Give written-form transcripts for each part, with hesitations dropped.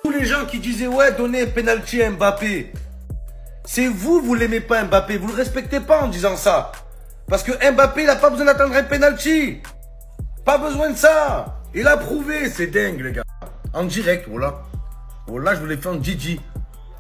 Tous les gens qui disaient ouais, donnez un penalty à Mbappé. C'est vous l'aimez pas Mbappé, vous le respectez pas en disant ça. Parce que Mbappé, il n'a pas besoin d'attendre un penalty. Pas besoin de ça. Il a prouvé, c'est dingue les gars. En direct, voilà. Voilà, je vous l'ai fait en Gigi.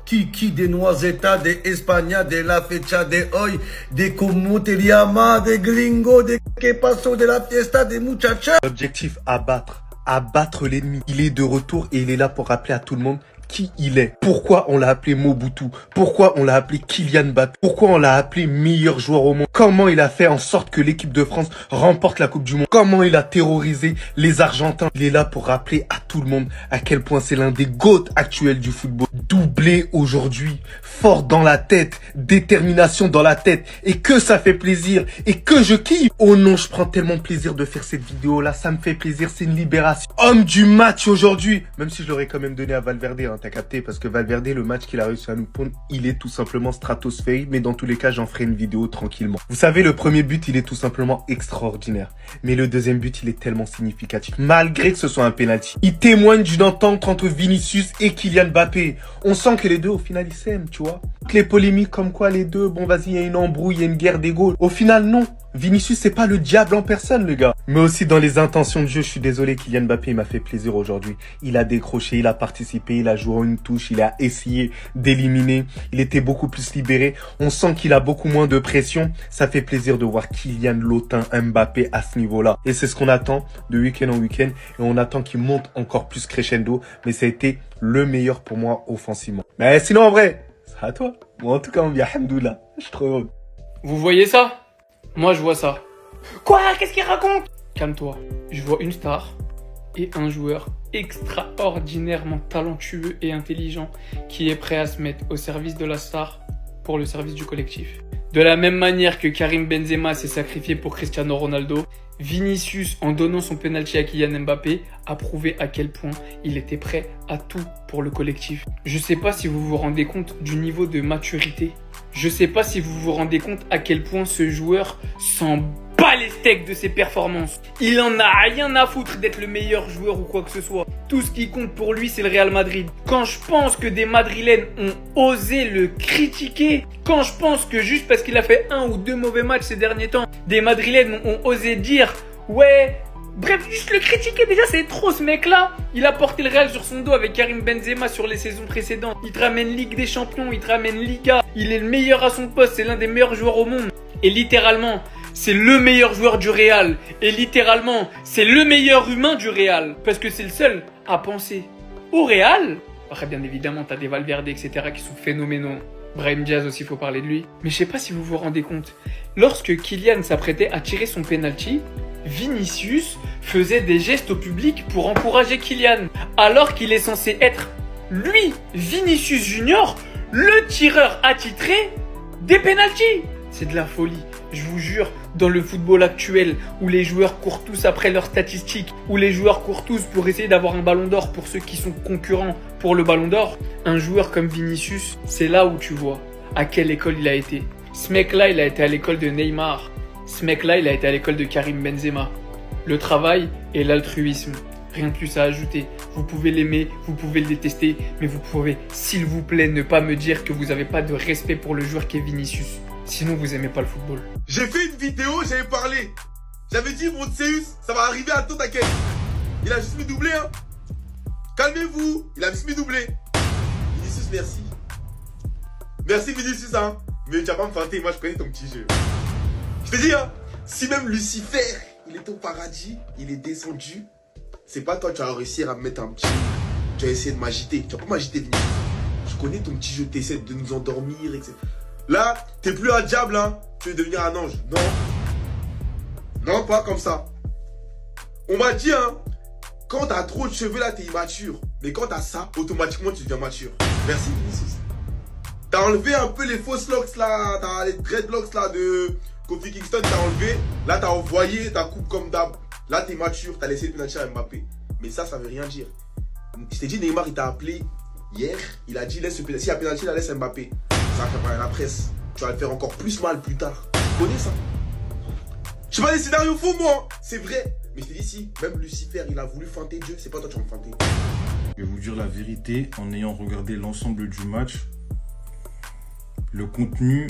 Kiki, des noisetas, des espagnas, des la fecha, des hoy, des como te llama, des gringos, des que paso, de la fiesta, des muchachas. L'objectif, abattre l'ennemi. Il est de retour et il est là pour rappeler à tout le monde qui il est. Pourquoi on l'a appelé Mobutu? Pourquoi on l'a appelé Kylian Mbappé? Pourquoi on l'a appelé meilleur joueur au monde? Comment il a fait en sorte que l'équipe de France remporte la Coupe du Monde? Comment il a terrorisé les Argentins? Il est là pour rappeler à tout le monde à quel point c'est l'un des GOAT actuels du football. Doublé aujourd'hui, fort dans la tête, détermination dans la tête, et que ça fait plaisir, et que je kiffe. Oh non, je prends tellement plaisir de faire cette vidéo là, ça me fait plaisir, c'est une libération. Homme du match aujourd'hui, même si je l'aurais quand même donné à Valverde, hein, t'as capté, parce que Valverde, le match qu'il a réussi à nous pondre, il est tout simplement stratosphérique, mais dans tous les cas, j'en ferai une vidéo tranquillement. Vous savez, le premier but, il est tout simplement extraordinaire, mais le deuxième but, il est tellement significatif, malgré que ce soit un penalty. Il témoigne d'une entente entre Vinicius et Kylian Mbappé. On sent que les deux, au final, ils s'aiment, tu vois. Toutes les polémiques comme quoi les deux, bon, vas-y, il y a une embrouille, il y a une guerre d'ego. Au final, non. Vinicius, c'est pas le diable en personne, le gars. Mais aussi dans les intentions de jeu, je suis désolé, Kylian Mbappé, il m'a fait plaisir aujourd'hui. Il a décroché, il a participé, il a joué en une touche, il a essayé d'éliminer. Il était beaucoup plus libéré. On sent qu'il a beaucoup moins de pression. Ça fait plaisir de voir Kylian Lotin Mbappé à ce niveau-là. Et c'est ce qu'on attend de week-end en week-end. Et on attend qu'il monte encore plus crescendo. Mais ça a été le meilleur pour moi offensivement. Mais sinon, en vrai, c'est à toi. Moi, en tout cas, on vient, alhamdoulilah. Je suis trop heureux. Vous voyez ça? Moi, je vois ça. Quoi? Qu'est-ce qu'il raconte? Calme-toi. Je vois une star et un joueur extraordinairement talentueux et intelligent qui est prêt à se mettre au service de la star pour le service du collectif. De la même manière que Karim Benzema s'est sacrifié pour Cristiano Ronaldo, Vinicius, en donnant son penalty à Kylian Mbappé, a prouvé à quel point il était prêt à tout pour le collectif. Je sais pas si vous vous rendez compte du niveau de maturité. Je sais pas si vous vous rendez compte à quel point ce joueur s'en bat les steaks de ses performances. Il en a rien à foutre d'être le meilleur joueur ou quoi que ce soit. Tout ce qui compte pour lui, c'est le Real Madrid. Quand je pense que des Madrilènes ont osé le critiquer, quand je pense que juste parce qu'il a fait 1 ou 2 mauvais matchs ces derniers temps, des Madrilènes ont osé dire « Ouais, bref, juste le critiquer déjà, c'est trop ce mec-là. Il a porté le Real sur son dos avec Karim Benzema sur les saisons précédentes. Il te ramène Ligue des Champions, il te ramène Liga. Il est le meilleur à son poste, c'est l'un des meilleurs joueurs au monde. Et littéralement, c'est le meilleur joueur du Real. Et littéralement, c'est le meilleur humain du Real. Parce que c'est le seul à penser au Real. Après, bien évidemment, t'as des Valverde, etc. qui sont phénoménaux. Brahim Diaz aussi, il faut parler de lui. Mais je sais pas si vous vous rendez compte. Lorsque Kylian s'apprêtait à tirer son penalty, Vinicius faisait des gestes au public pour encourager Kylian. Alors qu'il est censé être, lui, Vinicius Junior, le tireur attitré des penaltys. C'est de la folie. Je vous jure, dans le football actuel, où les joueurs courent tous après leurs statistiques, où les joueurs courent tous pour essayer d'avoir un ballon d'or pour ceux qui sont concurrents pour le ballon d'or, un joueur comme Vinicius, c'est là où tu vois à quelle école il a été. Ce mec-là, il a été à l'école de Neymar. Ce mec-là, il a été à l'école de Karim Benzema. Le travail et l'altruisme. Rien de plus à ajouter. Vous pouvez l'aimer, vous pouvez le détester, mais vous pouvez, s'il vous plaît, ne pas me dire que vous n'avez pas de respect pour le joueur qui est Vinicius. Sinon, vous aimez pas le football. J'ai fait une vidéo, j'avais parlé. J'avais dit, mon Zeus, ça va arriver à toi, t'inquiète. Il a juste mis doublé, hein. Calmez-vous, il a juste mis doublé. Vinicius, merci. Merci, Vinicius, hein. Mais tu vas pas me feinter, moi je connais ton petit jeu. Je te dis, hein, si même Lucifer, il est au paradis, il est descendu, c'est pas toi, tu vas réussir à me mettre un petit... Tu vas essayer de m'agiter. Tu vas pas m'agiter, Vinicius. Je connais ton petit jeu, t'essaies de nous endormir, etc. Là, t'es plus un diable, hein. Tu veux devenir un ange. Non. Non, pas comme ça. On m'a dit, hein, quand t'as trop de cheveux, là, t'es immature. Mais quand t'as ça, automatiquement, tu deviens mature. Merci, Vinicius. T'as enlevé un peu les fausses locks, là. T'as les dreadlocks, là, de Kofi Kingston. T'as enlevé. Là, t'as envoyé ta coupe comme d'hab. Là, t'es mature. T'as laissé le penalty à Mbappé. Mais ça veut rien dire. Je t'ai dit, Neymar, il t'a appelé hier. Il a dit, laisse ce penalty. Si il y a penalty, il la laisse Mbappé. Ça va faire parler à la presse. Tu vas le faire encore plus mal plus tard. Tu connais ça? Je sais pas des scénarios faux, moi. C'est vrai. Mais je t'ai dit, si même Lucifer, il a voulu feinter Dieu, c'est pas toi qui vas me feinter. Je vais vous dire la vérité, en ayant regardé l'ensemble du match, le contenu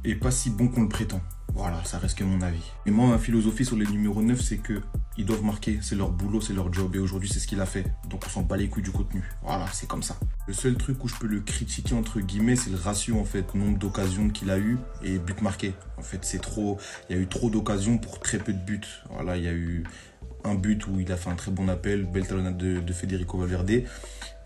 est pas si bon qu'on le prétend. Voilà, ça reste que mon avis. Et moi, ma philosophie sur les numéros 9, c'est que ils doivent marquer, c'est leur boulot, c'est leur job. Et aujourd'hui, c'est ce qu'il a fait. Donc, on s'en bat les couilles du contenu. Voilà, c'est comme ça. Le seul truc où je peux le critiquer, entre guillemets, c'est le ratio, en fait, nombre d'occasions qu'il a eu et buts marqués. En fait, c'est trop. Il y a eu trop d'occasions pour très peu de buts. Voilà, il y a eu un but où il a fait un très bon appel, belle talonnade de Federico Valverde.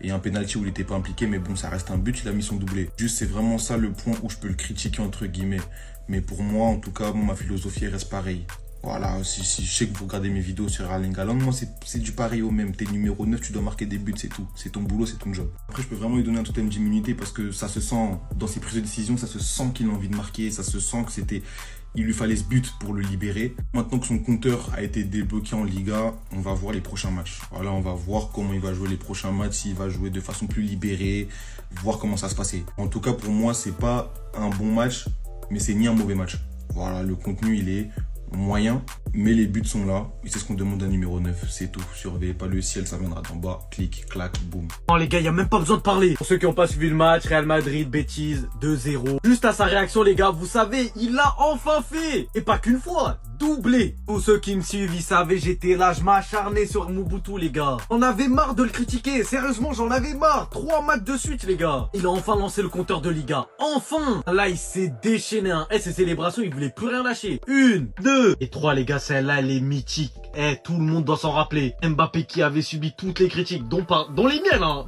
Et un penalty où il n'était pas impliqué, mais bon, ça reste un but, il a mis son doublé. Juste, c'est vraiment ça le point où je peux le critiquer, entre guillemets. Mais pour moi, en tout cas, ma philosophie reste pareille. Voilà, si je sais que vous regardez mes vidéos sur Erling Haaland, moi, c'est du pareil au même. T'es numéro 9, tu dois marquer des buts, c'est tout. C'est ton boulot, c'est ton job. Après, je peux vraiment lui donner un totem d'immunité parce que ça se sent, dans ses prises de décision, ça se sent qu'il a envie de marquer, ça se sent que c'était... Il lui fallait ce but pour le libérer. Maintenant que son compteur a été débloqué en Liga, on va voir les prochains matchs. Voilà, on va voir comment il va jouer les prochains matchs, s'il va jouer de façon plus libérée, voir comment ça se passait. En tout cas, pour moi, c'est pas un bon match, mais c'est ni un mauvais match. Voilà, le contenu, il est moyen, mais les buts sont là. Et c'est ce qu'on demande d'un numéro 9, c'est tout. Surveillez pas le ciel, ça viendra d'en bas. Clic, clac, boum. Non les gars, il n'y a même pas besoin de parler. Pour ceux qui n'ont pas suivi le match, Real Madrid, bêtise, 2-0. Juste à sa réaction les gars, vous savez, il l'a enfin fait. Et pas qu'une fois, doublé. Pour ceux qui me suivent, ils savaient, j'étais là, je m'acharnais sur Mobutu les gars. On avait marre de le critiquer, sérieusement j'en avais marre. 3 matchs de suite les gars. Il a enfin lancé le compteur de Liga. Enfin. Là il s'est déchaîné hein. Ses célébrations, il voulait plus rien lâcher. 1, 2 et 3 les gars, celle-là elle est mythique. Tout le monde doit s'en rappeler. Mbappé qui avait subi toutes les critiques, dont les miennes hein.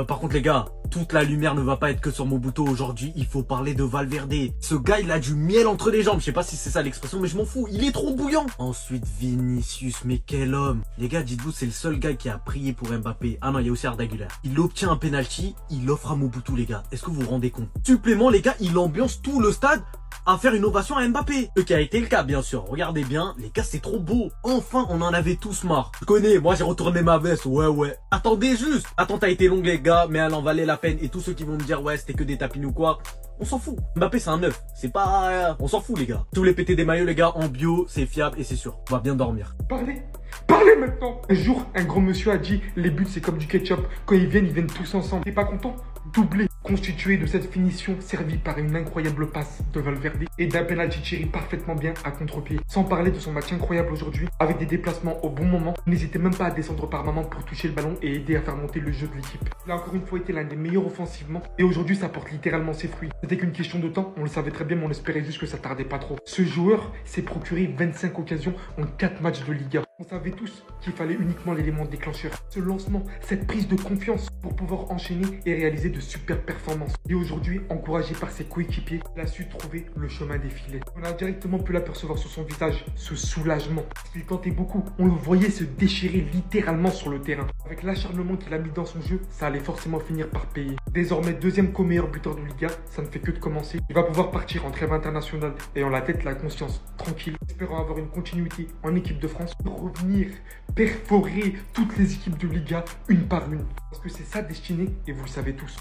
Par contre les gars, toute la lumière ne va pas être que sur Mobutu aujourd'hui. Il faut parler de Valverde. Ce gars il a du miel entre les jambes. Je sais pas si c'est ça l'expression, mais je m'en fous. Il est trop bouillant. Ensuite Vinicius, mais quel homme. Les gars, dites-vous, c'est le seul gars qui a prié pour Mbappé. Ah non, il y a aussi Arda Güler. Il obtient un penalty, il offre à Mobutu les gars. Est-ce que vous vous rendez compte? Supplément les gars, il ambiance tout le stade à faire une ovation à Mbappé. Ce qui a été le cas bien sûr. Regardez bien, les gars, c'est trop beau. Enfin, on en avait tous marre. Je connais, moi j'ai retourné ma veste. Ouais. Attendez juste. Attends, a été longue les gars, mais elle en valait la peine. Et tous ceux qui vont me dire ouais, c'était que des tapines ou quoi, on s'en fout. Mbappé c'est un 9. C'est pas... on s'en fout les gars. Si vous voulez péter des maillots les gars, en bio, c'est fiable et c'est sûr. On va bien dormir. Parlez maintenant. Un jour, un grand monsieur a dit les buts c'est comme du ketchup. Quand ils viennent tous ensemble. T'es pas content? Doublé. Constitué de cette finition servie par une incroyable passe de Valverde et d'un penalty tiré parfaitement bien à contre-pied. Sans parler de son match incroyable aujourd'hui, avec des déplacements au bon moment, n'hésitez même pas à descendre par moment pour toucher le ballon et aider à faire monter le jeu de l'équipe. Il a encore une fois été l'un des meilleurs offensivement et aujourd'hui ça porte littéralement ses fruits. C'était qu'une question de temps, on le savait très bien mais on espérait juste que ça tardait pas trop. Ce joueur s'est procuré 25 occasions en 4 matchs de Liga. On savait tous qu'il fallait uniquement l'élément déclencheur. Ce lancement, cette prise de confiance pour pouvoir enchaîner et réaliser de super performances. Et aujourd'hui, encouragé par ses coéquipiers, il a su trouver le chemin des filets. On a directement pu l'apercevoir sur son visage, ce soulagement. Il tentait beaucoup, on le voyait se déchirer littéralement sur le terrain. Avec l'acharnement qu'il a mis dans son jeu, ça allait forcément finir par payer. Désormais deuxième co-meilleur buteur de Liga, ça ne fait que de commencer. Il va pouvoir partir en trêve internationale et en la tête la conscience tranquille, espérant avoir une continuité en équipe de France pour revenir perforer toutes les équipes de Liga une par une. Parce que c'est sa destinée et vous le savez tous.